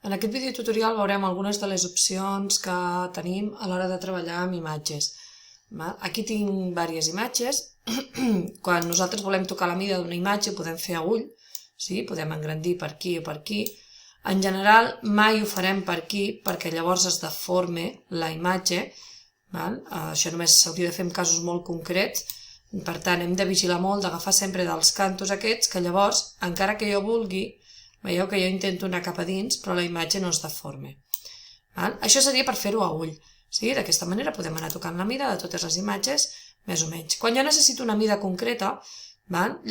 En aquest vídeo tutorial veurem algunes de les opcions que tenim a l'hora de treballar amb imatges. Aquí tinc diverses imatges. Quan nosaltres volem tocar la mida d'una imatge ho podem fer a ull, podem engrandir per aquí o per aquí. En general mai ho farem per aquí perquè llavors es deforme la imatge. Això només s'hauria de fer en casos molt concrets. Per tant, hem de vigilar molt d'agafar sempre dels cantos aquests, que llavors, encara que jo vulgui, veieu que jo intento anar cap a dins, però la imatge no es deforme. Això seria per fer-ho a ull. D'aquesta manera podem anar tocant la mida de totes les imatges, més o menys. Quan jo necessito una mida concreta,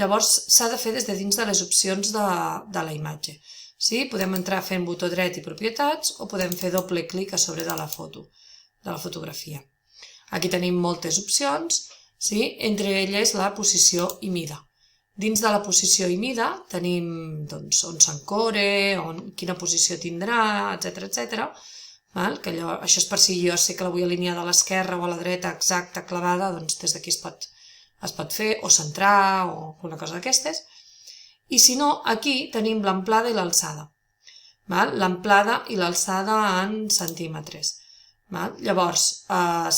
llavors s'ha de fer des de dins de les opcions de la imatge. Podem entrar fent botó dret i propietats o podem fer doble clic a sobre de la fotografia. Aquí tenim moltes opcions, entre elles la posició i mida. Dins de la posició i mida tenim on s'encore, quina posició tindrà, etc. Això és per si jo sé que la vull alinear de l'esquerra o a la dreta exacta, clavada, doncs des d'aquí es pot fer, o centrar, o alguna cosa d'aquestes. I si no, aquí tenim l'amplada i l'alçada. L'amplada i l'alçada en centímetres. Llavors,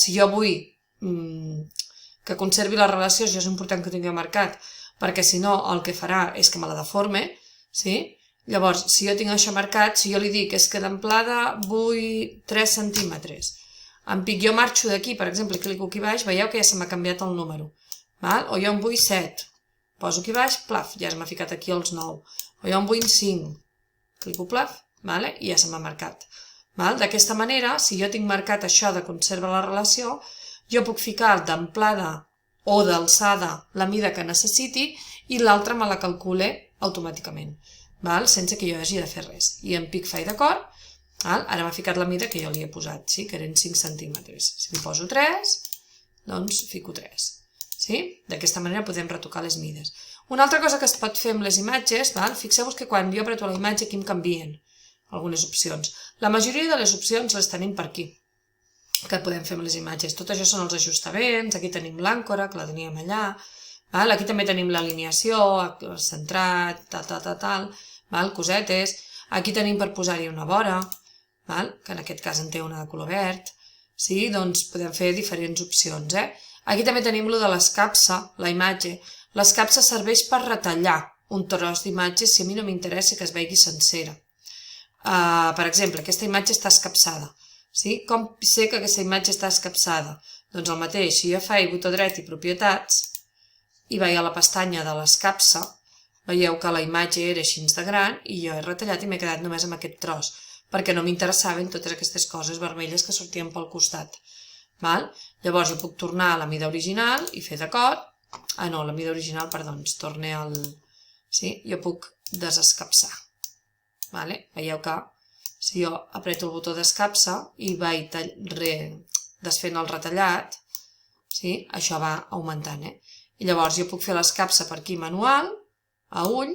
si jo vull que conservi la relació, això és important que ho tingui marcat, perquè si no el que farà és que me la deforme. Llavors, si jo tinc això marcat, si jo li dic que d'amplada vull 3 centímetres, jo marxo d'aquí, per exemple, clico aquí baix, veieu que ja se m'ha canviat el número. O jo en vull 7, poso aquí baix, plaf, ja m'ha ficat aquí els 9. O jo en vull 5, clico plaf, i ja se m'ha marcat. D'aquesta manera, si jo tinc marcat això de conserva la relació, jo puc ficar d'amplada o d'alçada la mida que necessiti i l'altra me la calcule automàticament, sense que jo hagi de fer res. I em pic fai d'acord, ara m'ha ficat la mida que jo li he posat, que eren 5 centímetres. Si li poso 3, doncs fico 3. D'aquesta manera podem retocar les mides. Una altra cosa que es pot fer amb les imatges, fixeu-vos que quan jo apreto la imatge aquí em canvien algunes opcions. La majoria de les opcions les tenim per aquí, que podem fer amb les imatges. Tot això són els ajustaments, aquí tenim l'àncora, que la teníem allà, aquí també tenim l'alineació, centrat, cosetes, aquí tenim per posar-hi una vora, que en aquest cas en té una de color verd, doncs podem fer diferents opcions. Aquí també tenim lo de l'escapsa, la imatge. L'escapsa serveix per retallar un tros d'imatge si a mi no m'interessa que es vegi sencera. Per exemple, aquesta imatge està escapçada. Com sé que aquesta imatge està escapçada? Doncs el mateix, si jo faig botó dret i propietats i vaig a la pestanya de l'escapsa, veieu que la imatge era així de gran i jo he retallat i m'he quedat només amb aquest tros, perquè no m'interessaven totes aquestes coses vermelles que sortien pel costat. Llavors jo puc tornar a la mida original i fer d'acord. No, la mida original, perdó, ens torna al... Jo puc desescapçar. Veieu que si jo apreto el botó d'escapsa i vaig desfent el retallat, això va augmentant. I llavors jo puc fer l'escapsa per aquí manual, a ull.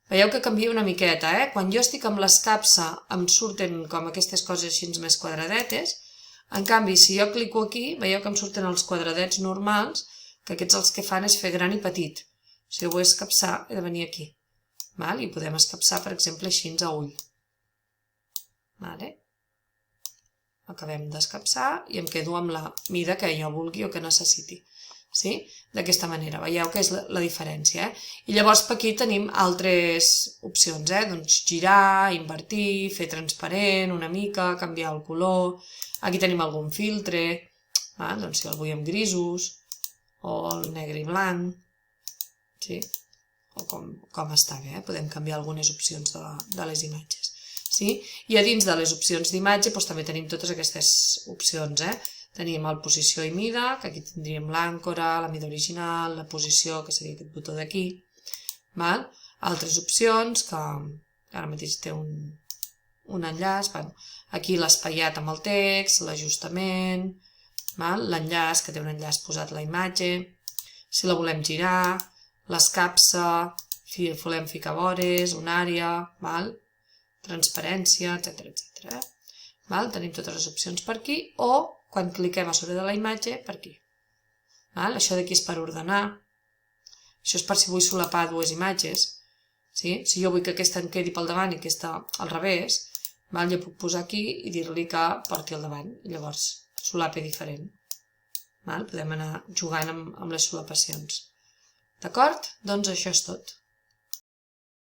Veieu que canvia una miqueta. Quan jo estic amb l'escapsa em surten com aquestes coses així més quadradetes. En canvi, si jo clico aquí, veieu que em surten els quadradets normals, que aquests els que fan és fer gran i petit. Si jo vull escapçar, he de venir aquí. I podem escapçar, per exemple, així a ull. Acabem d'escapçar i em quedo amb la mida que jo vulgui o que necessiti. D'aquesta manera, veieu que és la diferència. I llavors per aquí tenim altres opcions, doncs girar, invertir, fer transparent una mica, canviar el color. Aquí tenim algun filtre, doncs si el vull amb grisos, o el negre i blanc, o com està bé, podem canviar algunes opcions de les imatges. I a dins de les opcions d'imatge també tenim totes aquestes opcions. Tenim el posició i mida, que aquí tindríem l'àncora, la mida original, la posició, que seria aquest botó d'aquí. Altres opcions, que ara mateix té un enllaç, aquí l'espaiat amb el text, l'ajustament, l'enllaç, que té un enllaç posat a la imatge, si la volem girar, l'escapsa, volem ficar vores, una àrea, transparència, etc. Tenim totes les opcions per aquí, o quan cliquem a sobre de la imatge, per aquí. Això d'aquí és per ordenar. Això és per si vull solapar dues imatges. Si jo vull que aquesta em quedi pel davant i aquesta al revés, Jo puc posar aquí i dir-li que porti al davant, i llavors solapi diferent. Podem anar jugant amb les solapacions. D'acord? Doncs això és tot.